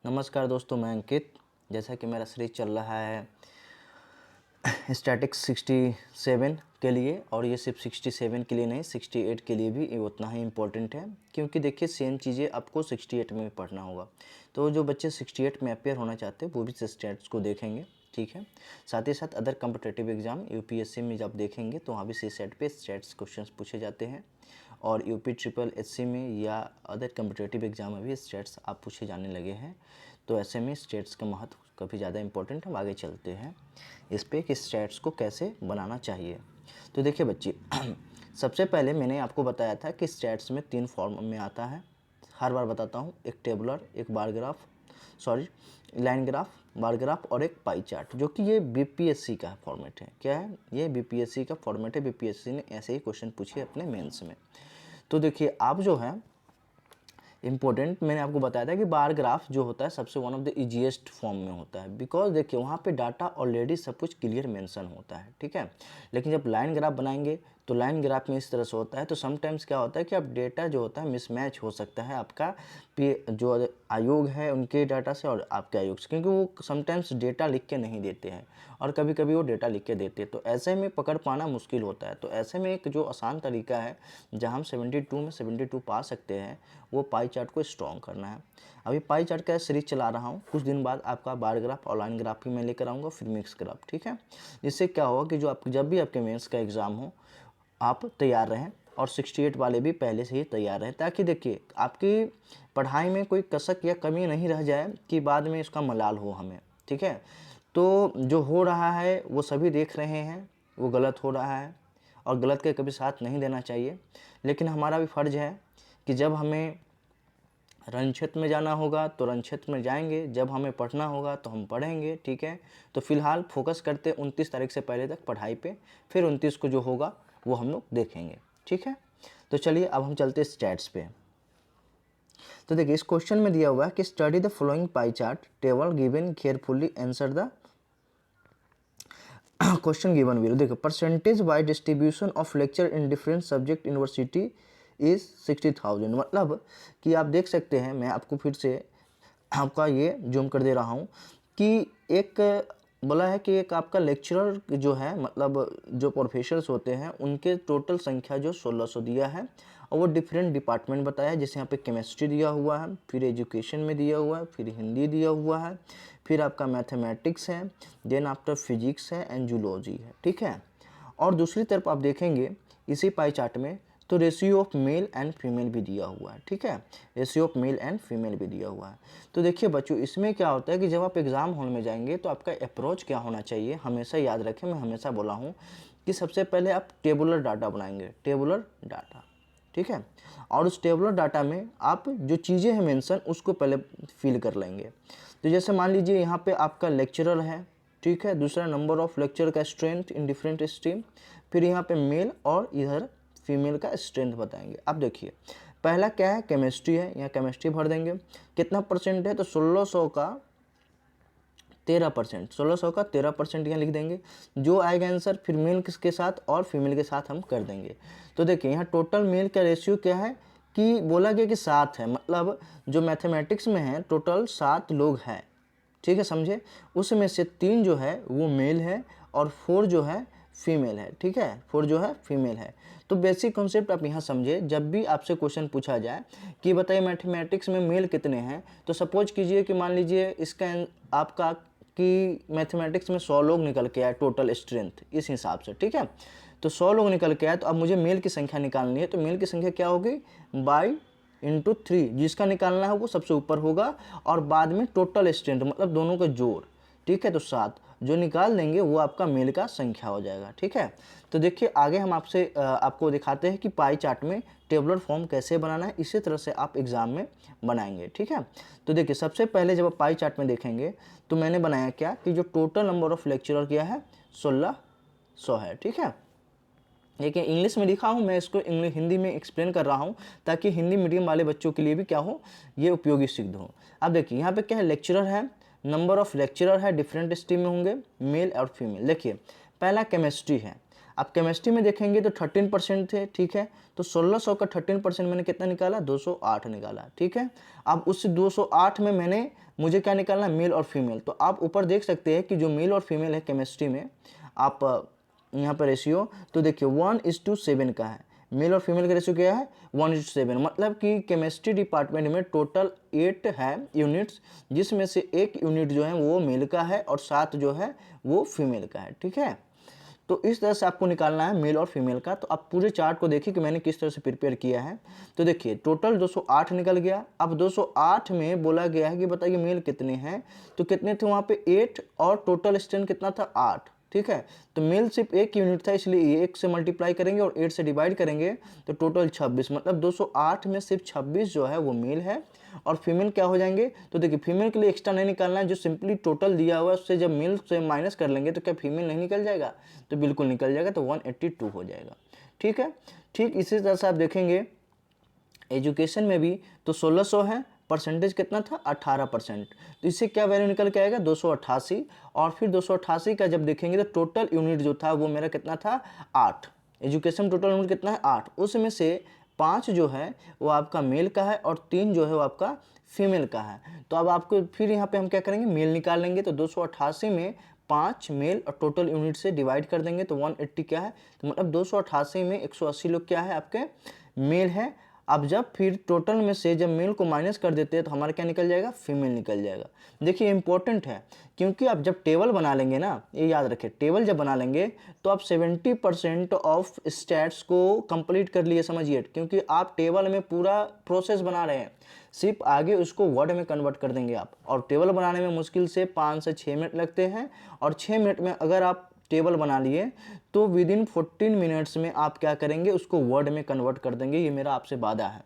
नमस्कार दोस्तों, मैं अंकित। जैसा कि मेरा सीरीज चल रहा है स्टैटिक्स 67 के लिए, और ये सिर्फ 67 के लिए नहीं, 68 के लिए भी ये उतना ही इम्पोर्टेंट है, क्योंकि देखिए सेम चीज़ें आपको 68 में भी पढ़ना होगा। तो जो बच्चे 68 में अपेयर होना चाहते हैं वो भी स्टैट्स को देखेंगे, ठीक है। साथ ही साथ अदर कॉम्पिटिटिव एग्जाम यूपीएससी में जब देखेंगे तो वहाँ भी सी सेट पे स्टैट्स क्वेश्चंस पूछे जाते हैं, और यूपी ट्रिपल एससी में या अदर कॉम्पिटिटिव एग्जाम में भी स्टेट्स आप पूछे जाने लगे हैं। तो ऐसे में स्टेट्स का महत्व काफ़ी ज़्यादा इंपॉर्टेंट है। हम आगे चलते हैं इस पे कि स्टेट्स को कैसे बनाना चाहिए। तो देखिए बच्चे सबसे पहले मैंने आपको बताया था कि स्टेट्स में 3 फॉर्म में आता है। हर बार बताता हूँ, एक टेबुलर, एक bar graph, line graph, bar graph और एक पाई चार्ट, जो कि ये बीपीएससी का फॉर्मेट है। क्या है ये? बीपीएससी का फॉर्मेट है। बीपीएससी ने ऐसे ही क्वेश्चन पूछे अपने मेंस में। तो देखिए आप जो है इम्पोर्टेंट, मैंने आपको बताया था कि बार ग्राफ जो होता है सबसे one of the easiest form में होता है, बिकॉज देखिए वहाँ पे डाटा ऑलरेडी सब कुछ क्लियर मेंशन होता है, ठीक है। लेकिन जब लाइन ग्राफ बनाएंगे तो लाइन ग्राफ में इस तरह से होता है, तो समटाइम्स क्या होता है कि अब डेटा जो होता है मिसमैच हो सकता है आपका जो आयोग है उनके डाटा से और आपके आयोग से, क्योंकि वो समटाइम्स डेटा लिख के नहीं देते हैं और कभी कभी वो डेटा लिख के देते हैं, तो ऐसे में पकड़ पाना मुश्किल होता है। तो ऐसे में एक जो आसान तरीका है जहाँ हम 72 में 72 पा सकते हैं, वो पाई चार्ट को स्ट्रॉन्ग करना है। अभी पाई चार्ट का सीरीज चला रहा हूँ, कुछ दिन बाद आपका बार ग्राफ और लाइन ग्राफ ही मैं लेकर आऊँगा, फिर मिक्स ग्राफ, ठीक है। इससे क्या होगा कि जो आप जब भी आपके मेंस का एग्ज़ाम हो आप तैयार रहें, और 68 वाले भी पहले से ही तैयार रहें, ताकि देखिए आपकी पढ़ाई में कोई कसक या कमी नहीं रह जाए कि बाद में इसका मलाल हो हमें, ठीक है। तो जो हो रहा है वो सभी देख रहे हैं, वो गलत हो रहा है और गलत के कभी साथ नहीं देना चाहिए। लेकिन हमारा भी फ़र्ज़ है कि जब हमें रणक्षेत्र में जाना होगा तो रणक्षेत्र में जाएंगे, जब हमें पढ़ना होगा तो हम पढ़ेंगे, ठीक है। तो फिलहाल फोकस करते 29 तारीख से पहले तक पढ़ाई पे, फिर 29 को जो होगा वो हम लोग देखेंगे, ठीक है। तो चलिए अब हम चलते स्टैट्स पे। तो देखिए इस क्वेश्चन में दिया हुआ है कि study the following pie chart table given, carefully answer the question given below. देखो percentage by distribution of lecture in different subject university is 60,000। मतलब कि आप देख सकते हैं, मैं आपको फिर से आपका ये जूम कर दे रहा हूँ कि एक बोला है कि एक आपका लेक्चरर जो है, मतलब जो प्रोफेसर्स होते हैं उनके टोटल संख्या जो 1600 दिया है, और वो डिफरेंट डिपार्टमेंट बताया है। जैसे यहाँ पे केमिस्ट्री दिया हुआ है, फिर एजुकेशन में दिया हुआ है, फिर हिंदी दिया हुआ है, फिर आपका मैथमेटिक्स है, देन आफ्टर फिजिक्स है एंड जूलॉजी है, ठीक है। और दूसरी तरफ आप देखेंगे इसी पाई चार्ट में तो ratio of male and female भी दिया हुआ है, ठीक है। Ratio of male and female भी दिया हुआ है। तो देखिए बच्चों इसमें क्या होता है कि जब आप एग्ज़ाम हॉल में जाएंगे तो आपका अप्रोच क्या होना चाहिए, हमेशा याद रखें, मैं हमेशा बोला हूँ कि सबसे पहले आप टेबुलर डाटा बनाएंगे, टेबुलर डाटा, ठीक है। और उस टेबुलर डाटा में आप जो चीज़ें हैं मेंशन उसको पहले फिल कर लेंगे। तो जैसे मान लीजिए यहाँ पे आपका लेक्चरर है, ठीक है, दूसरा नंबर ऑफ लेक्चर का स्ट्रेंथ इन डिफरेंट स्ट्रीम, फिर यहाँ पे मेल और इधर फीमेल का स्ट्रेंथ बताएंगे। अब देखिए पहला क्या है, केमिस्ट्री है, यहाँ केमिस्ट्री भर देंगे। कितना परसेंट है तो 1600 का 13%, 1600 का 13% यहाँ लिख देंगे। जो आएगा आंसर फिर मेल किसके साथ और फीमेल के साथ हम कर देंगे। तो देखिए यहाँ टोटल मेल का रेशियो क्या है कि बोला गया कि 7 है, मतलब जो मैथमेटिक्स में है टोटल 7 लोग हैं, ठीक है, समझे। उसमें से 3 जो है वो मेल है और 4 जो है फीमेल है, ठीक है, 4 जो है फीमेल है। तो बेसिक कॉन्सेप्ट आप यहाँ समझे, जब भी आपसे क्वेश्चन पूछा जाए कि बताइए मैथमेटिक्स में मेल कितने हैं, तो सपोज कीजिए कि मान लीजिए इसका आपका कि मैथमेटिक्स में 100 लोग निकल के आए टोटल स्ट्रेंथ इस हिसाब से, ठीक है। तो 100 लोग निकल के आए, तो अब मुझे मेल की संख्या निकालनी है। तो मेल की संख्या क्या होगी, बाई इंटू 3, जिसका निकालना है वो सबसे ऊपर होगा, और बाद में टोटल स्ट्रेंथ मतलब दोनों का जोड़, ठीक है। तो 7 जो निकाल देंगे वो आपका मेल का संख्या हो जाएगा, ठीक है। तो देखिए आगे हम आपको दिखाते हैं कि पाई चार्ट में टेबुलर फॉर्म कैसे बनाना है, इसी तरह से आप एग्जाम में बनाएंगे, ठीक है। तो देखिए सबसे पहले जब आप पाई चार्ट में देखेंगे तो मैंने बनाया क्या कि जो टोटल नंबर ऑफ लेक्चरर किया है 1600 है, ठीक है। देखिए इंग्लिश में लिखा हूँ, मैं इसको हिंदी में एक्सप्लेन कर रहा हूँ ताकि हिंदी मीडियम वाले बच्चों के लिए भी क्या हो, ये उपयोगी सिद्ध हो। अब देखिए यहाँ पे क्या है, लेक्चरर है, नंबर ऑफ लेक्चरर है, डिफरेंट स्ट्रीम में होंगे मेल और फीमेल। देखिए पहला केमिस्ट्री है। आप केमिस्ट्री में देखेंगे तो 13% थे, ठीक है। तो 1600 का 13% मैंने कितना निकाला, 208 निकाला, ठीक है। अब उस 208 में मैंने मुझे क्या निकालना, मेल और फीमेल। तो आप ऊपर देख सकते हैं कि जो मेल और फीमेल है केमिस्ट्री में, आप यहाँ पर रेशियो तो देखिए 1:7 का है। मेल और फीमेल का रेशियो क्या है, 1:7। मतलब कि केमिस्ट्री डिपार्टमेंट में टोटल 8 है यूनिट्स, जिसमें से 1 यूनिट जो है वो मेल का है और 7 जो है वो फीमेल का है, ठीक है। तो इस तरह से आपको निकालना है मेल और फीमेल का। तो आप पूरे चार्ट को देखिए कि मैंने किस तरह से प्रिपेयर किया है। तो देखिए टोटल 208 निकल गया। अब 208 में बोला गया है कि बताइए मेल कितने हैं, तो कितने थे वहाँ पे 8 और टोटल स्ट्रेंथ कितना था 8, ठीक है। तो मेल सिर्फ 1 यूनिट था, इसलिए ये 1 से मल्टीप्लाई करेंगे और 8 से डिवाइड करेंगे तो टोटल 26, मतलब 208 में सिर्फ 26 जो है वो मेल है और फीमेल क्या हो जाएंगे। तो देखिए फीमेल के लिए एक्स्ट्रा नहीं निकालना है, जो सिंपली टोटल दिया हुआ है उससे जब मेल से माइनस कर लेंगे तो क्या फीमेल नहीं निकल जाएगा, तो बिल्कुल निकल जाएगा, तो 182 हो जाएगा, ठीक है। ठीक इसी तरह से आप देखेंगे एजुकेशन में भी, तो 1600 है, परसेंटेज कितना था 18%। तो इससे क्या वैल्यू निकल के आएगा 288। और फिर 288 का जब देखेंगे तो टोटल यूनिट जो था वो मेरा कितना था 8। एजुकेशन टोटल यूनिट कितना है 8, उसमें से 5 जो है वो आपका मेल का है और 3 जो है वो आपका फीमेल का है। तो अब आपको फिर यहाँ पे हम क्या करेंगे, मेल निकाल लेंगे। तो 288 में 5 मेल और टोटल यूनिट से डिवाइड कर देंगे तो 180 क्या है, तो मतलब 288 में 180 लोग क्या है आपके मेल है। अब जब फिर टोटल में से जब मेल को माइनस कर देते हैं तो हमारा क्या निकल जाएगा, फीमेल निकल जाएगा। देखिए इंपॉर्टेंट है, क्योंकि आप जब टेबल बना लेंगे ना, ये याद रखें, टेबल जब बना लेंगे तो आप 70% ऑफ स्टैट्स को कंप्लीट कर लिए समझिए, क्योंकि आप टेबल में पूरा प्रोसेस बना रहे हैं, सिर्फ आगे उसको वर्ड में कन्वर्ट कर देंगे आप। और टेबल बनाने में मुश्किल से 5 से 6 मिनट लगते हैं, और 6 मिनट में अगर आप टेबल बना लिए तो विद इन 14 मिनट्स में आप क्या करेंगे, उसको वर्ड में कन्वर्ट कर देंगे। ये मेरा आपसे वादा है,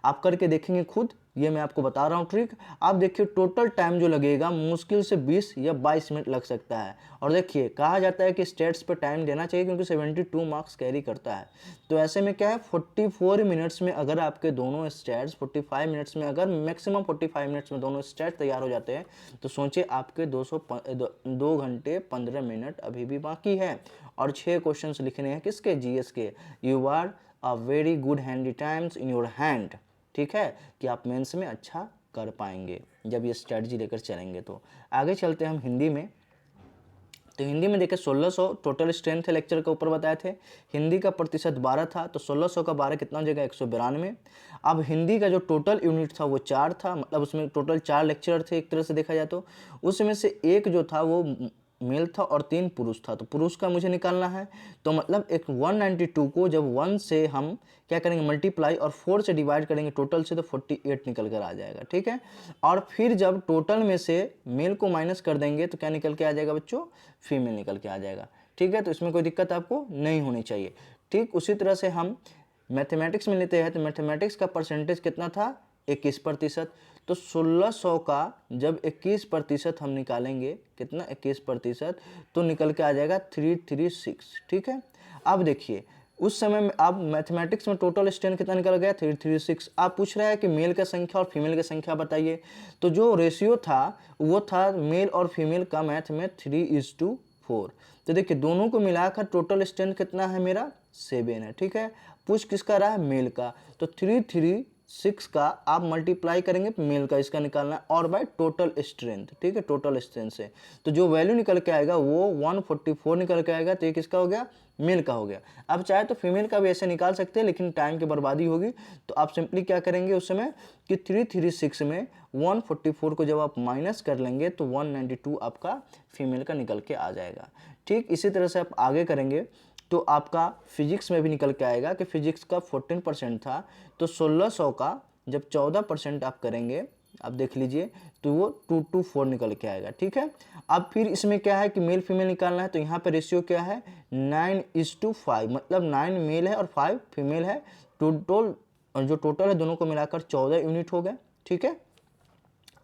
आप करके देखेंगे खुद, ये मैं आपको बता रहा हूँ ट्रिक। आप देखिए टोटल टाइम जो लगेगा मुश्किल से 20 या 22 मिनट लग सकता है। और देखिए कहा जाता है कि स्टेट्स पे टाइम देना चाहिए क्योंकि 72 मार्क्स कैरी करता है। तो ऐसे में क्या है 44 मिनट्स में अगर आपके दोनों स्टेट्स 45 मिनट्स में, अगर मैक्सिमम 45 मिनट्स में दोनों स्टेट्स तैयार हो जाते हैं, तो सोचिए आपके 2 घंटे 15 मिनट अभी भी बाकी है और 6 क्वेश्चन लिखने हैं किसके, जीएस के। You are a very good handy times in your hand, ठीक है, कि आप मेंस में अच्छा कर पाएंगे जब ये स्ट्रेटजी लेकर चलेंगे। तो आगे चलते हैं हम हिंदी में। तो हिंदी में देखिए 1600 टोटल स्ट्रेंथ है, लेक्चर के ऊपर बताए थे। हिंदी का प्रतिशत 12 था, तो 1600 का 12 कितना हो जाएगा 192। अब हिंदी का जो टोटल यूनिट था वो 4 था, मतलब उसमें टोटल 4 लेक्चरर थे एक तरह से देखा जाए तो। उसमें से एक जो था वो मेल था और 3 पुरुष था, तो पुरुष का मुझे निकालना है। तो मतलब एक 192 को जब 1 से हम क्या करेंगे मल्टीप्लाई और 4 से डिवाइड करेंगे टोटल से, तो 48 निकल कर आ जाएगा, ठीक है। और फिर जब टोटल में से मेल को माइनस कर देंगे तो क्या निकल के आ जाएगा बच्चों, फीमेल निकल के आ जाएगा, ठीक है। तो इसमें कोई दिक्कत आपको नहीं होनी चाहिए। ठीक उसी तरह से हम मैथमेटिक्स में लेते हैं, तो मैथमेटिक्स का परसेंटेज कितना था 21%। तो 1600 का जब 21% हम निकालेंगे, कितना 21%, तो निकल के आ जाएगा 336, ठीक है। अब देखिए उस समय में अब मैथमेटिक्स में टोटल स्ट्रेंथ कितना निकल गया 336। आप पूछ रहा है कि मेल का संख्या और फीमेल की संख्या बताइए, तो जो रेशियो था वो था मेल और फीमेल का मैथ में 3:4। तो देखिए दोनों को मिलाकर टोटल स्ट्रेंथ कितना है मेरा 7 है, ठीक है। पूछ किसका रहा है, मेल का, तो 336 का आप मल्टीप्लाई करेंगे मेल का, इसका निकालना है, और बाय टोटल स्ट्रेंथ, ठीक है, टोटल स्ट्रेंथ से। तो जो वैल्यू निकल के आएगा वो 144 निकल के आएगा, तो ये किसका हो गया, मेल का हो गया। अब चाहे तो फीमेल का भी ऐसे निकाल सकते हैं, लेकिन टाइम की बर्बादी होगी, तो आप सिंपली क्या करेंगे उस समय कि 336 में 144 को जब आप माइनस कर लेंगे तो 192 आपका फीमेल का निकल के आ जाएगा। ठीक इसी तरह से आप आगे करेंगे तो आपका फिजिक्स में भी निकल के आएगा कि फिजिक्स का 14% था, तो 1600 का जब 14% आप करेंगे, आप देख लीजिए, तो वो 224 निकल के आएगा, ठीक है। अब फिर इसमें क्या है कि मेल फीमेल निकालना है, तो यहाँ पे रेशियो क्या है 9:5, मतलब 9 मेल है और 5 फीमेल है। टोटल जो टोटल है दोनों को मिलाकर 14 यूनिट हो गए, ठीक है।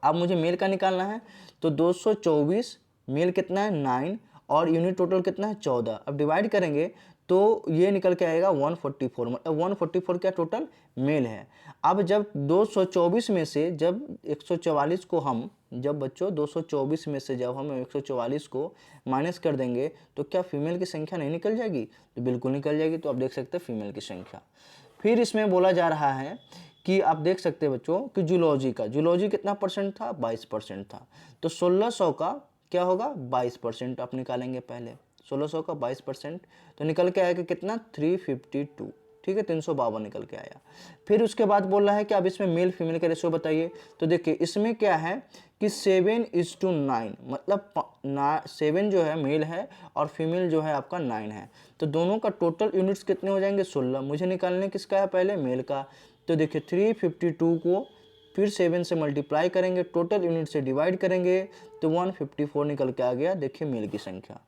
अब मुझे मेल का निकालना है, तो 224 मेल कितना है 9 और यूनिट टोटल कितना है 14। अब डिवाइड करेंगे तो ये निकल के आएगा 144, मतलब 144 क्या टोटल मेल है। अब जब 224 में से जब 144 को हम जब बच्चों 224 में से जब हम 144 को माइनस कर देंगे तो क्या फीमेल की संख्या नहीं निकल जाएगी? तो बिल्कुल निकल जाएगी। तो आप देख सकते हैं फीमेल की संख्या। फिर इसमें बोला जा रहा है कि आप देख सकते हैं बच्चों कि जूलॉजी कितना परसेंट था? 22% था। तो 1600 का क्या होगा? 22% आप निकालेंगे पहले। 1600 का 22% तो निकल के आएगा कितना? 352। ठीक है, 352 निकल के आया। फिर उसके बाद बोल रहा है कि अब इसमें मेल फीमेल का रेशियो बताइए। तो देखिए इसमें क्या है कि 7:9, मतलब 7 जो है मेल है और फीमेल जो है आपका 9 है। तो दोनों का टोटल यूनिट्स कितने हो जाएंगे? 16। मुझे निकालने किसका है? पहले मेल का। तो देखिए 352 को फिर 7 से मल्टीप्लाई करेंगे, टोटल यूनिट से डिवाइड करेंगे तो 154 निकल के आ गया। देखिए मेल की संख्या।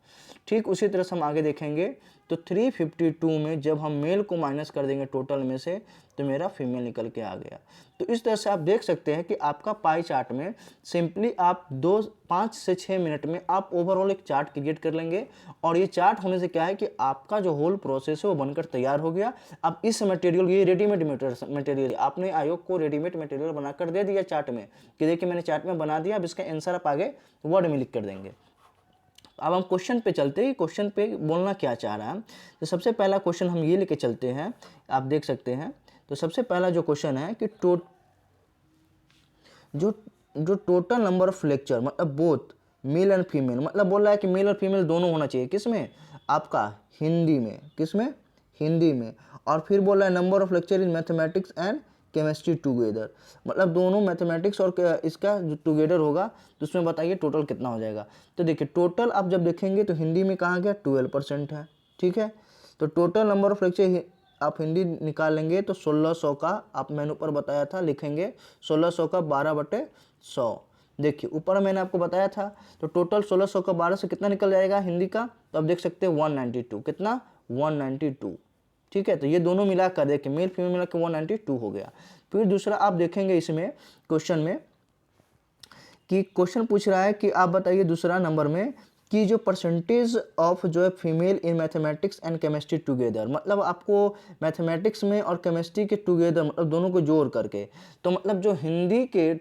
ठीक उसी तरह से हम आगे देखेंगे तो 352 में जब हम मेल को माइनस कर देंगे टोटल में से तो मेरा फीमेल निकल के आ गया। तो इस तरह से आप देख सकते हैं कि आपका पाई चार्ट में सिंपली आप 5 से 6 मिनट में आप ओवरऑल एक चार्ट क्रिएट कर लेंगे। और ये चार्ट होने से क्या है कि आपका जो होल प्रोसेस है वो बनकर तैयार हो गया। अब इस मटेरियल, ये रेडीमेड मटेरियल आपने आयोग को रेडीमेड मटेरियल बनाकर दे दिया चार्ट में कि देखिए मैंने चार्ट में बना दिया, अब इसका आंसर आप आगे वर्ड में लिख कर देंगे। अब हम क्वेश्चन पे चलते हैं, क्वेश्चन पे बोलना क्या चाह रहा है। तो सबसे पहला क्वेश्चन हम ये लेके चलते हैं, आप देख सकते हैं। तो सबसे पहला जो क्वेश्चन है कि जो टोटल नंबर ऑफ लेक्चर, मतलब बोथ मेल एंड फीमेल, मतलब बोल रहा है कि मेल और फीमेल दोनों होना चाहिए। किसमें? आपका हिंदी में। किसमें? हिंदी में। और फिर बोल रहा है number of lecture in mathematics and chemistry together, मतलब दोनों मैथमेटिक्स और इसका जो टुगेदर होगा तो उसमें बताइए टोटल कितना हो जाएगा। तो देखिए टोटल आप जब देखेंगे तो हिंदी में कहाँ गया? 12% है। ठीक है, तो टोटल नंबर ऑफ लेक्चर आप हिंदी निकाल लेंगे तो 1600 का, आप मैंने ऊपर बताया था, लिखेंगे 1600 का 12/100। देखिए ऊपर मैंने आपको बताया था। तो टोटल 1600 का 12 से कितना निकल जाएगा हिंदी का? तो आप देख सकते हैं 192। कितना? 192। ठीक है, तो ये दोनों मिला कर देखिए मेल फीमेल मिला के 192 हो गया। फिर दूसरा आप देखेंगे इसमें क्वेश्चन में कि क्वेश्चन पूछ रहा है कि आप बताइए दूसरा नंबर में कि जो परसेंटेज ऑफ जो है female in mathematics and chemistry together, मतलब आपको मैथमेटिक्स में और केमिस्ट्री के टुगेदर, मतलब दोनों को जोड़ करके, तो मतलब जो हिंदी के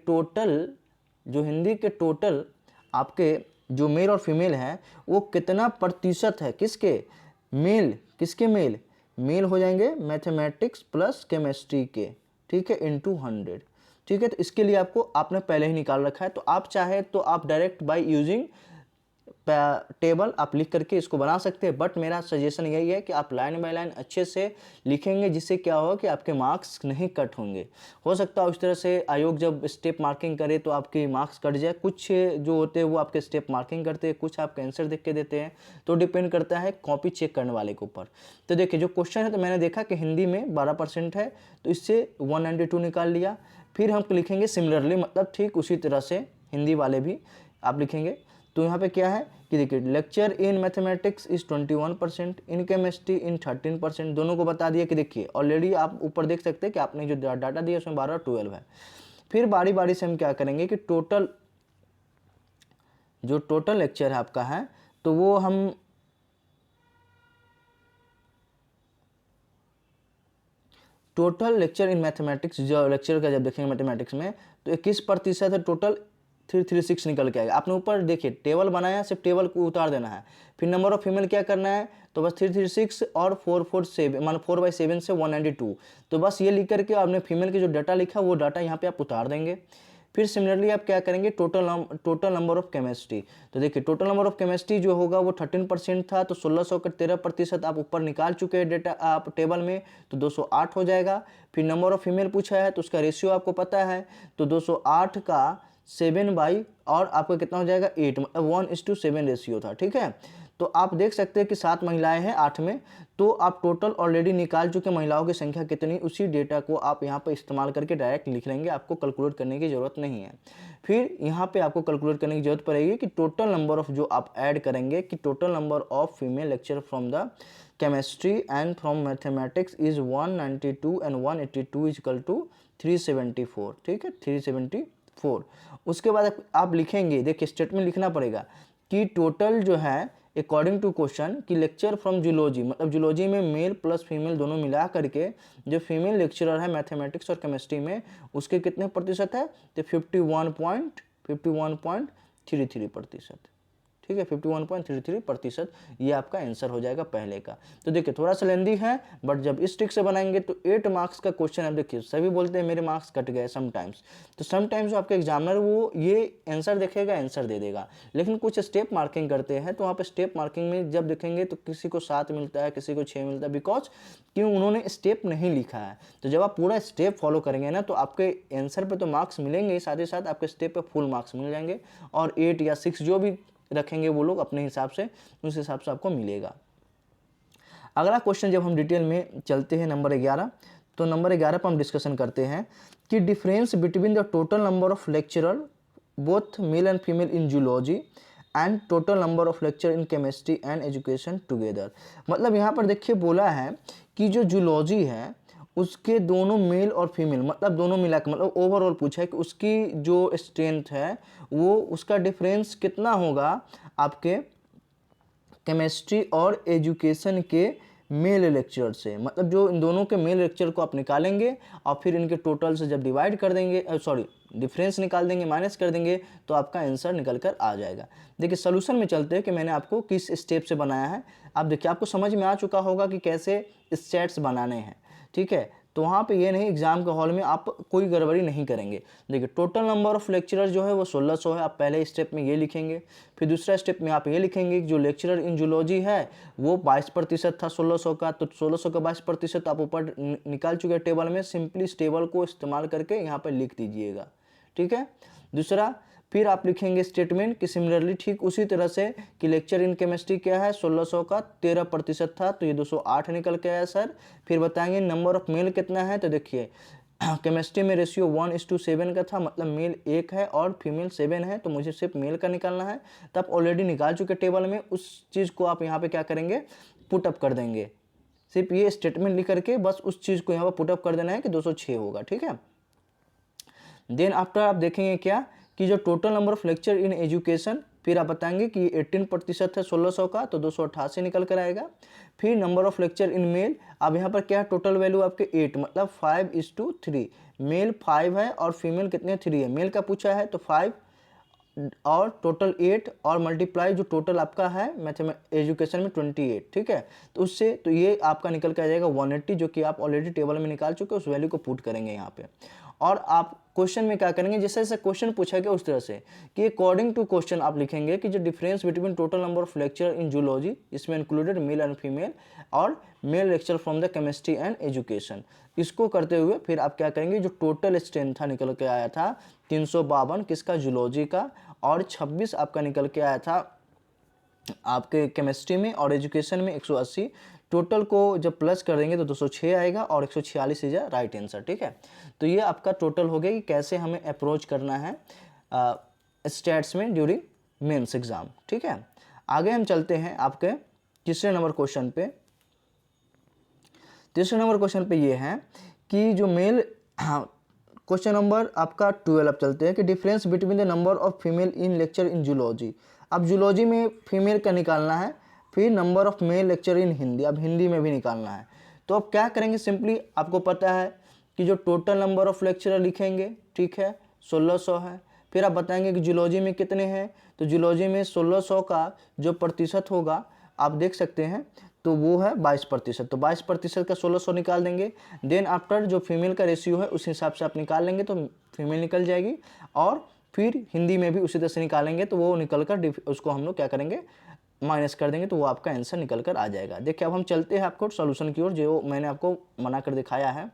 टोटल आपके जो मेल और फीमेल है वो कितना प्रतिशत है? किसके? मेल। किसके मेल? मेल हो जाएंगे मैथमेटिक्स प्लस केमिस्ट्री के। ठीक है, इनटू 100। ठीक है, तो इसके लिए आपने पहले ही निकाल रखा है। तो आप चाहे तो आप डायरेक्ट बाय यूजिंग टेबल आप लिख करके इसको बना सकते हैं, बट मेरा सजेशन यही है कि आप लाइन बाय लाइन अच्छे से लिखेंगे, जिससे क्या होगा कि आपके मार्क्स नहीं कट होंगे। हो सकता है उस तरह से आयोग जब स्टेप मार्किंग करे तो आपके मार्क्स कट जाए। कुछ जो होते हैं वो आपके स्टेप मार्किंग करते हैं, कुछ आपके आंसर देख के देते हैं, तो डिपेंड करता है कॉपी चेक करने वाले के ऊपर। तो देखिए जो क्वेश्चन है, तो मैंने देखा कि हिंदी में 12% है तो इससे 192 निकाल लिया। फिर हम लिखेंगे सिमिलरली, मतलब ठीक उसी तरह से हिंदी वाले भी आप लिखेंगे। तो यहाँ पे क्या है कि देखिए lecture in mathematics is 21%, in chemistry in 13%, दोनों को बता दिया कि देखिए ऑलरेडी आप ऊपर देख सकते हैं कि आपने जो डाटा दिया उसमें 12 और 12 है। फिर बारी बारी से हम क्या करेंगे कि टोटल लेक्चर है आपका है तो वो हम टोटल लेक्चर इन मैथमेटिक्स, जो लेक्चर का जब देखेंगे मैथमेटिक्स में तो 21% है, टोटल 336 निकल के आएगा। आपने ऊपर देखिए टेबल बनाया, सिर्फ टेबल को उतार देना है। फिर नंबर ऑफ फीमेल क्या करना है? तो बस 336 और 447 मान 4/7 से 192। तो बस ये लिख करके आपने फीमेल की जो डाटा लिखा वो डाटा यहाँ पे आप उतार देंगे। फिर सिमिलरली आप क्या करेंगे? Total number of chemistry. तो देखिए टोटल नंबर ऑफ केमिस्ट्री जो होगा वो 13% था, तो 1600 का 13% आप ऊपर निकाल चुके हैं डेटा आप टेबल में, तो 208 हो जाएगा। फिर नंबर ऑफ फीमेल पूछा है तो उसका रेशियो आपको पता है, तो 208 का 7 और आपका कितना हो जाएगा? 8, मतलब 1:7 रेशियो था। ठीक है, तो आप देख सकते हैं कि 7 महिलाएं हैं 8 में, तो आप टोटल ऑलरेडी निकाल चुके महिलाओं की संख्या कितनी, उसी डेटा को आप यहाँ पर इस्तेमाल करके डायरेक्ट लिख लेंगे, आपको कैलकुलेट करने की ज़रूरत नहीं है। फिर यहाँ पे आपको कैलकुलेट करने की जरूरत पड़ेगी कि टोटल नंबर ऑफ, जो आप ऐड करेंगे कि total number of female lecture from the chemistry and from mathematics is 192 and 182 is equal to 374। ठीक है, 374। उसके बाद आप लिखेंगे, देखिए स्टेटमेंट लिखना पड़ेगा कि टोटल जो है अकॉर्डिंग टू क्वेश्चन कि लेक्चर फ्रॉम जूलॉजी, मतलब जूलॉजी में मेल प्लस फीमेल दोनों मिला करके जो फीमेल लेक्चरर है मैथमेटिक्स और केमिस्ट्री में उसके कितने प्रतिशत है? तो 51.2 51.33%। ठीक है, 51.33%, ये आपका आंसर हो जाएगा पहले का। तो देखिए थोड़ा सा लेंदी है, बट जब इस ट्रिक से बनाएंगे तो 8 मार्क्स का क्वेश्चन। अब देखिए सभी बोलते हैं मेरे मार्क्स कट गए समटाइम्स, तो समटाइम्स जो आपका एग्जामिनर वो ये आंसर देखेगा, आंसर दे देगा, लेकिन कुछ स्टेप मार्किंग करते हैं, तो वहाँ पे स्टेप मार्किंग में जब देखेंगे तो किसी को 7 मिलता है, किसी को 6 मिलता है, बिकॉज क्यों, उन्होंने स्टेप नहीं लिखा है। तो जब आप पूरा स्टेप फॉलो करेंगे ना, तो आपके आंसर पे तो मार्क्स मिलेंगे ही, साथ ही साथ आपके स्टेप पे फुल मार्क्स मिल जाएंगे, और 8 या 6 जो भी रखेंगे वो लोग अपने हिसाब से, उस हिसाब से आपको मिलेगा। अगला क्वेश्चन जब हम डिटेल में चलते हैं नंबर 11, तो नंबर 11 पर हम डिस्कशन करते हैं कि difference between the total number of lecturer both male and female in zoology and total number of lecture in chemistry and education together. मतलब यहाँ पर देखिए बोला है कि जो जूलॉजी है उसके दोनों मेल और फीमेल, मतलब दोनों मिला के, मतलब ओवरऑल पूछा है कि उसकी जो स्ट्रेंथ है वो उसका डिफरेंस कितना होगा आपके केमिस्ट्री और एजुकेशन के मेल लेक्चर से। मतलब जो इन दोनों के मेल लेक्चर को आप निकालेंगे और फिर इनके टोटल से जब डिवाइड कर देंगे, डिफरेंस निकाल देंगे, माइनस कर देंगे, तो आपका आंसर निकल कर आ जाएगा। देखिए सोल्यूशन में चलते हैं कि मैंने आपको किस स्टेप से बनाया है। आप देखिए आपको समझ में आ चुका होगा कि कैसे स्टेट्स बनाने हैं, ठीक है। तो वहाँ पे ये नहीं एग्जाम के हॉल में आप कोई गड़बड़ी नहीं करेंगे। देखिए टोटल नंबर ऑफ लेक्चरर जो है वो 1600 है, आप पहले स्टेप में ये लिखेंगे। फिर दूसरा स्टेप में आप ये लिखेंगे कि जो लेक्चरर इन जूलॉजी है वो 22% था 1600 का, तो 1600 का 22% आप ऊपर निकाल चुके टेबल में, सिंपली इस टेबल को इस्तेमाल करके यहाँ पर लिख दीजिएगा, ठीक है। दूसरा फिर आप लिखेंगे स्टेटमेंट कि सिमिलरली ठीक उसी तरह से कि लेक्चर इन केमिस्ट्री क्या है 1600 का 13% था, तो ये 208 निकल के आया सर। फिर बताएंगे नंबर ऑफ मेल कितना है, तो देखिए केमिस्ट्री में रेशियो 1:7 का था, मतलब मेल 1 है और फीमेल 7 है, तो मुझे सिर्फ मेल का निकालना है। तो आप ऑलरेडी निकाल चुके टेबल में, उस चीज़ को आप यहाँ पे क्या करेंगे, पुट अप कर देंगे। सिर्फ ये स्टेटमेंट लिख करके बस उस चीज़ को यहाँ पर पुट अप कर देना है कि 206 होगा, ठीक है। देन आफ्टर आप देखेंगे क्या कि जो total number of lecture in education, फिर आप बताएंगे कि 18% है 1600 का, तो 288 निकल कर आएगा। फिर number of lecture in male, अब यहाँ पर क्या है टोटल वैल्यू आपके 8, मतलब 5:3, मेल 5 है और फीमेल कितने 3 है। मेल का पूछा है तो 5 और टोटल 8 और मल्टीप्लाई जो टोटल आपका है एजुकेशन में 28, ठीक है। तो उससे तो ये आपका निकल के आ जाएगा 180, जो कि आप ऑलरेडी टेबल में निकाल चुके, उस वैल्यू को पुट करेंगे यहाँ पे। और आप क्वेश्चन में क्या करेंगे, जैसे जैसे क्वेश्चन पूछा गया उस तरह से कि अकॉर्डिंग टू क्वेश्चन आप लिखेंगे कि जो difference between total number of lecture in zoology, इसमें इंक्लूडेड मेल एंड फीमेल, और male lecture from the chemistry and education, इसको करते हुए फिर आप क्या करेंगे, जो टोटल स्ट्रेंथ था निकल के आया था 352 किसका, जूलॉजी का, और 26 आपका निकल के आया था आपके केमिस्ट्री में, और एजुकेशन में 180। टोटल को जब प्लस कर देंगे तो 206 आएगा और 146 इज राइट आंसर, ठीक है। तो ये आपका टोटल हो गया कि कैसे हमें अप्रोच करना है स्टैट्स में ड्यूरिंग मेंस एग्जाम, ठीक है। आगे हम चलते हैं आपके तीसरे नंबर क्वेश्चन पे। तीसरे नंबर क्वेश्चन पे ये है कि जो मेल, क्वेश्चन नंबर आपका 12 चलते हैं कि difference between the number of female in lecture in zoology. अब जूलॉजी में फीमेल का निकालना है, फिर number of male lecture in Hindi, अब हिंदी में भी निकालना है। तो अब क्या करेंगे, सिंपली आपको पता है कि जो टोटल नंबर ऑफ लेक्चरर लिखेंगे, ठीक है, 1600 है। फिर आप बताएंगे कि जूलॉजी में कितने हैं, तो जूलॉजी में 1600 का जो प्रतिशत होगा आप देख सकते हैं, तो वो है 22%, तो 22% का 1600 निकाल देंगे। देन आफ्टर जो फीमेल का रेशियो है उस हिसाब से आप निकाल लेंगे, तो फीमेल निकल जाएगी। और फिर हिंदी में भी उसी तरह से निकालेंगे, तो वो निकल कर उसको हम लोग क्या करेंगे, माइनस कर देंगे, तो वो आपका आंसर निकल कर आ जाएगा। देखिए अब हम चलते हैं आपको सॉल्यूशन की ओर, जो मैंने आपको बना कर दिखाया है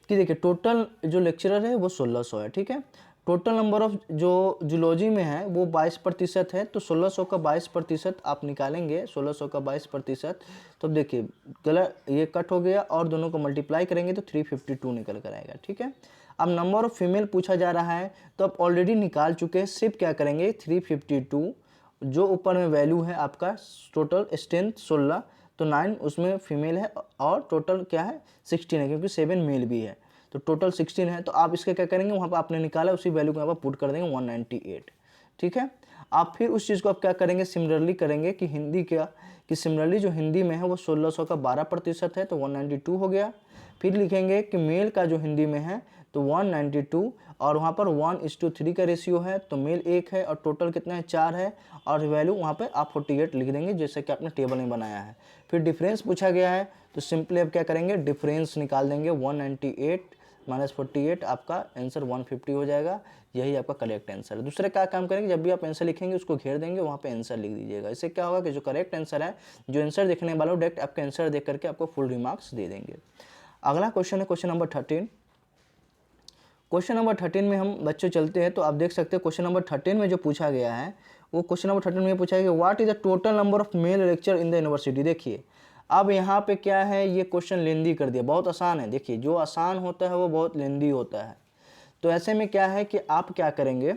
कि देखिए टोटल जो लेक्चरर है वो 1600 है, ठीक है। टोटल नंबर ऑफ जो जूलॉजी में है वो 22% है, तो 1600 का 22% आप निकालेंगे, 1600 का 22%, तो देखिए गलत ये कट हो गया और दोनों को मल्टीप्लाई करेंगे तो 352 निकल कर आएगा, ठीक है। अब नंबर ऑफ फीमेल पूछा जा रहा है, तो आप ऑलरेडी निकाल चुके हैं, सिर्फ क्या करेंगे 352, जो ऊपर में वैल्यू है आपका टोटल स्ट्रेंथ 16, तो 9 उसमें फीमेल है और टोटल क्या है 16 है, क्योंकि 7 मेल भी है, तो टोटल 16 है। तो आप इसके क्या करेंगे, वहाँ पर आपने निकाला उसी वैल्यू को यहाँ पर पुट कर देंगे 198, ठीक है। आप फिर उस चीज़ को आप क्या करेंगे, सिमिलरली करेंगे कि हिंदी क्या, कि सिमिलरली जो हिंदी में है वो 1600 का 12% है, तो 192 हो गया। फिर लिखेंगे कि मेल का जो हिंदी में है तो 192, और वहाँ पर 1:3 का रेशियो है, तो मेल 1 है और टोटल कितना है 4 है, और वैल्यू वहाँ पे आप 48 लिख देंगे जैसे कि आपने टेबल में बनाया है। फिर डिफरेंस पूछा गया है, तो सिंपली अब क्या करेंगे, डिफरेंस निकाल देंगे, 198 माइनस 48, आपका आंसर 150 हो जाएगा। यही आपका करेक्ट आंसर है। दूसरे क्या काम करेंगे, जब भी आप आंसर लिखेंगे उसको घेर देंगे, वहाँ पे आंसर लिख दीजिएगा। इससे क्या होगा कि जो करेक्ट आंसर है, जो आंसर देखने वाला हो डायरेक्ट आपका आंसर देख करके आपको फुल रिमार्क्स दे देंगे। अगला क्वेश्चन है क्वेश्चन नंबर 13। क्वेश्चन नंबर 13 में हम बच्चों चलते हैं, तो आप देख सकते हैं क्वेश्चन नंबर 13 में जो पूछा गया है, वो क्वेश्चन नंबर 13 में पूछा है कि what is the total number of male lecture in the university. देखिए अब यहाँ पे क्या है, ये क्वेश्चन लेंदी कर दिया, बहुत आसान है। देखिए जो आसान होता है वो बहुत लेंदी होता है। तो ऐसे में क्या है कि आप क्या करेंगे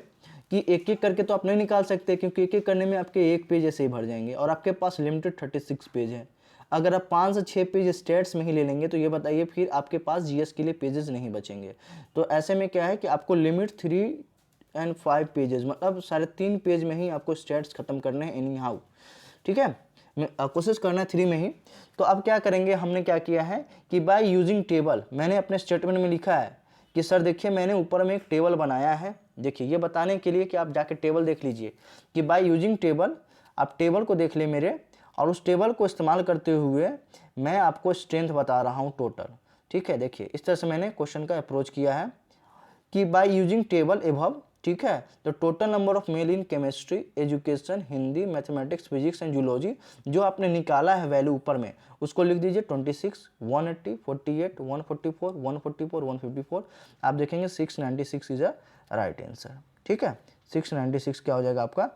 कि एक एक करके तो आप नहीं निकाल सकते, क्योंकि एक एक करने में आपके एक पेज ऐसे ही भर जाएंगे, और आपके पास लिमिटेड 36 पेज है। अगर आप 5 से 6 पेज स्टेट्स में ही ले लेंगे तो ये बताइए फिर आपके पास जीएस के लिए पेजेस नहीं बचेंगे। तो ऐसे में क्या है कि आपको लिमिट 3 और 5 पेजेस, मतलब 3.5 पेज में ही आपको स्टेट्स खत्म करने हैं एनी हाउ। ठीक है, कोशिश करना है 3 में ही। तो अब क्या करेंगे, हमने क्या किया है कि बाय यूजिंग टेबल, मैंने अपने स्टेटमेंट में लिखा है कि सर देखिए मैंने ऊपर में एक टेबल बनाया है। देखिए ये बताने के लिए कि आप जाके टेबल देख लीजिए कि बाय यूजिंग टेबल, आप टेबल को देख ले मेरे, और उस टेबल को इस्तेमाल करते हुए मैं आपको स्ट्रेंथ बता रहा हूँ टोटल। ठीक है, देखिए इस तरह से मैंने क्वेश्चन का अप्रोच किया है कि बाय यूजिंग टेबल एबव, ठीक है, तो total number of male in chemistry, education, Hindi, mathematics, physics and zoology, जो आपने निकाला है वैल्यू ऊपर में, उसको लिख दीजिए 26, 180, 48, 144, 144, 154। आप देखेंगे 696 इज अ राइट आंसर। ठीक है, 696 क्या हो जाएगा आपका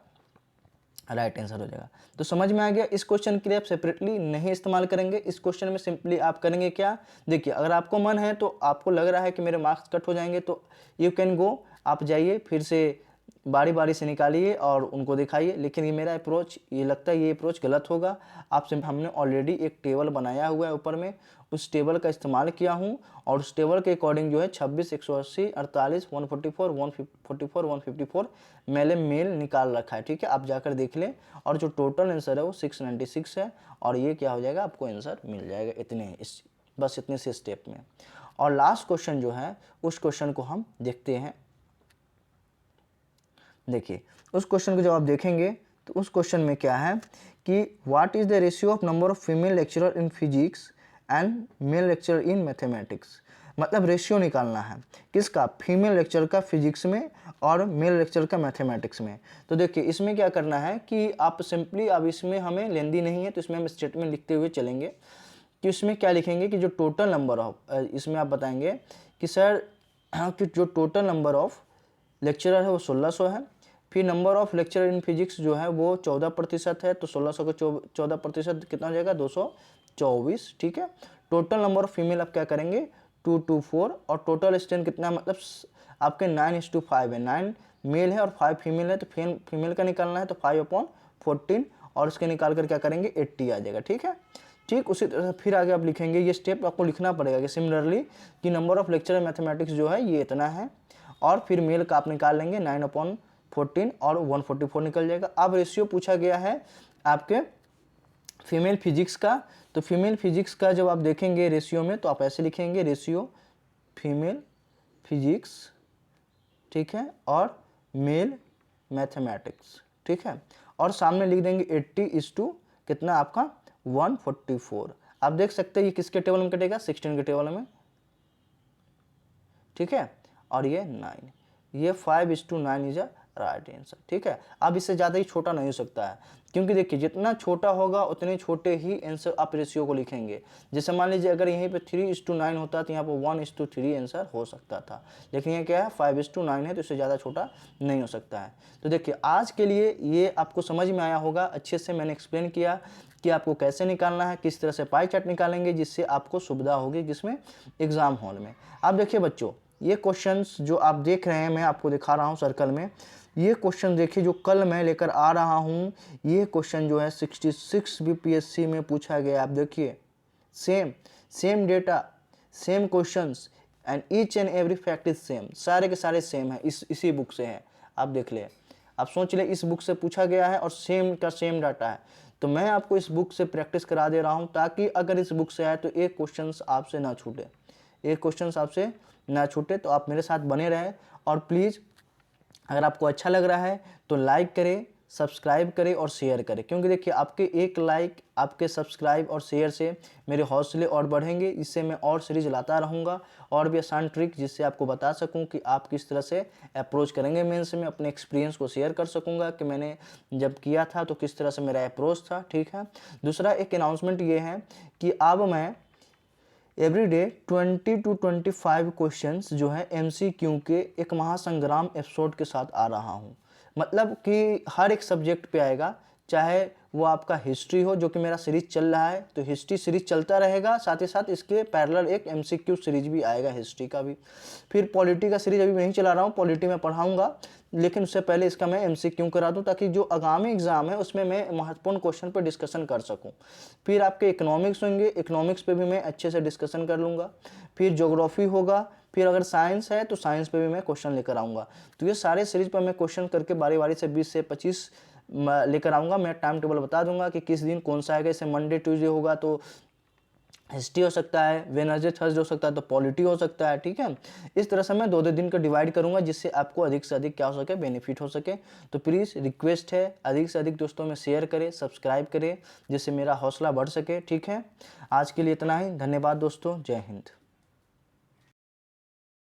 राइट आंसर हो जाएगा। तो समझ में आ गया। इस क्वेश्चन के लिए आप सेपरेटली नहीं इस्तेमाल करेंगे। इस क्वेश्चन में सिंपली आप करेंगे क्या, देखिए अगर आपको मन है तो आपको लग रहा है कि मेरे मार्क्स कट हो जाएंगे, तो यू कैन गो, आप जाइए फिर से बारी बारी से निकालिए और उनको दिखाइए। लेकिन ये मेरा अप्रोच, ये लगता है ये अप्रोच गलत होगा। आपसे हमने ऑलरेडी एक टेबल बनाया हुआ है ऊपर में, उस टेबल का इस्तेमाल किया हूँ, और उस टेबल के अकॉर्डिंग जो है 26, 180, 48, 144, 144, 154 मैंने मेल निकाल रखा है। ठीक है, आप जाकर देख लें, और जो टोटल आंसर है वो 696 है, और ये क्या हो जाएगा, आपको आंसर मिल जाएगा। इतने बस इतने से स्टेप में। और लास्ट क्वेश्चन जो है उस क्वेश्चन को हम देखते हैं। देखिए उस क्वेश्चन को जब आप देखेंगे तो उस क्वेश्चन में क्या है कि what is the ratio of number of female lecturer in physics and male lecturer in mathematics. मतलब रेशियो निकालना है किसका, फीमेल लेक्चर का फिजिक्स में और मेल लेक्चर का मैथमेटिक्स में। तो देखिए इसमें क्या करना है कि आप सिंपली, अब इसमें हमें लेंदी नहीं है तो इसमें हम स्टेटमेंट लिखते हुए चलेंगे कि इसमें क्या लिखेंगे कि जो टोटल नंबर ऑफ, इसमें आप बताएंगे कि सर कि जो टोटल नंबर ऑफ लेक्चरर है वो 1600 है। फिर number of lecturer in physics जो है वो 14% है, तो 1600 का 14% कितना हो जाएगा, 224। ठीक है, टोटल नंबर ऑफ फीमेल आप क्या करेंगे 224, और टोटल स्ट्रेंथ कितना, मतलब आपके 9:5 है, 9 मेल है और 5 फीमेल है, तो फीमेल का निकालना है तो 5/14, और इसके निकाल कर क्या करेंगे 80 आ जाएगा। ठीक है, ठीक उसी तरह फिर आगे आप लिखेंगे, ये स्टेप आपको लिखना पड़ेगा कि सिमिलरली कि नंबर ऑफ लेक्चरर मैथमेटिक्स जो है ये इतना है, और फिर मेल का आप निकाल लेंगे 9/14 और 144 निकल जाएगा। अब रेशियो पूछा गया है आपके फीमेल फिजिक्स का, तो फीमेल फिजिक्स का जब आप देखेंगे रेशियो में तो आप ऐसे लिखेंगे रेशियो फीमेल फिजिक्स, ठीक है, और मेल मैथमेटिक्स। ठीक है, और सामने लिख देंगे 80 कितना आपका 144। आप देख सकते हैं ये किसके टेबल में कटेगा, 16 के टेबल में। ठीक है, और ये 9, ये 5:9 इज अ राइट आंसर। ठीक है, अब इससे ज़्यादा ही छोटा नहीं हो सकता है, क्योंकि देखिए जितना छोटा होगा उतने छोटे ही आंसर आप रेशियो को लिखेंगे। जैसे मान लीजिए अगर यहीं पे 3:9 होता तो यहाँ पर 1:3 आंसर हो सकता था, लेकिन ये क्या है 5:9 है, तो इससे ज़्यादा छोटा नहीं हो सकता है। तो देखिए आज के लिए ये आपको समझ में आया होगा, अच्छे से मैंने एक्सप्लेन किया कि आपको कैसे निकालना है, किस तरह से पाई चार्ट निकालेंगे जिससे आपको सुविधा होगी जिसमें एग्जाम हॉल में। अब देखिए बच्चों, ये क्वेश्चंस जो आप देख रहे हैं मैं आपको दिखा रहा हूँ सर्कल में, ये क्वेश्चन देखिए जो कल मैं लेकर आ रहा हूँ, ये क्वेश्चन जो है 66 बीपीएससी में पूछा गया। आप देखिए same data, same questions, and each and every fact is same, सारे के सारे सेम है, इसी बुक से है। आप देख ले, आप सोच ले इस बुक से पूछा गया है और सेम का सेम डाटा है, तो मैं आपको इस बुक से प्रैक्टिस करा दे रहा हूँ ताकि अगर इस बुक से आए तो एक क्वेश्चन आपसे ना छूटे, एक क्वेश्चन आपसे ना छूटे। तो आप मेरे साथ बने रहें और प्लीज़ अगर आपको अच्छा लग रहा है तो लाइक करें, सब्सक्राइब करें और शेयर करें, क्योंकि देखिए आपके एक लाइक, आपके सब्सक्राइब और शेयर से मेरे हौसले और बढ़ेंगे। इससे मैं और सीरीज लाता रहूँगा और भी आसान ट्रिक, जिससे आपको बता सकूं कि आप किस तरह से अप्रोच करेंगे मेंस में। अपने एक्सपीरियंस को शेयर कर सकूंगा कि मैंने जब किया था तो किस तरह से मेरा अप्रोच था, ठीक है। दूसरा एक अनाउंसमेंट ये है कि अब मैं एवरीडे 20 to 25 क्वेश्चंस जो है MCQ के एक महासंग्राम एपिसोड के साथ आ रहा हूँ। मतलब कि हर एक सब्जेक्ट पे आएगा, चाहे वो आपका हिस्ट्री हो, जो कि मेरा सीरीज चल रहा है, तो हिस्ट्री सीरीज चलता रहेगा, साथ ही साथ इसके पैरेलल एक MCQ सीरीज भी आएगा हिस्ट्री का भी। फिर पॉलिटी का सीरीज अभी नहीं चला रहा हूँ, पॉलिटी में पढ़ाऊँगा, लेकिन उससे पहले इसका मैं MCQ करा दूं, ताकि जो आगामी एग्जाम है उसमें मैं महत्वपूर्ण क्वेश्चन पर डिस्कशन कर सकूं। फिर आपके इकोनॉमिक्स होंगे, इकोनॉमिक्स पे भी मैं अच्छे से डिस्कशन कर लूँगा। फिर ज्योग्राफी होगा, फिर अगर साइंस है तो साइंस पे भी मैं क्वेश्चन लेकर आऊँगा। तो ये सारे सीरीज पर मैं क्वेश्चन करके बारी बारी से 20 से 25 लेकर आऊँगा। मैं टाइम टेबल बता दूंगा कि किस दिन कौन सा आएगा। जैसे मंडे ट्यूसडे होगा तो हिस्ट्री हो सकता है, वेडनेसडे थर्सडे हो सकता है तो पॉलिटी हो सकता है, ठीक है। इस तरह से मैं 2-2 दिन का डिवाइड करूंगा, जिससे आपको अधिक से अधिक क्या हो सके, बेनिफिट हो सके। तो प्लीज़ रिक्वेस्ट है, अधिक से अधिक दोस्तों में शेयर करें, सब्सक्राइब करें, जिससे मेरा हौसला बढ़ सके, ठीक है। आज के लिए इतना ही, धन्यवाद दोस्तों, जय हिंद।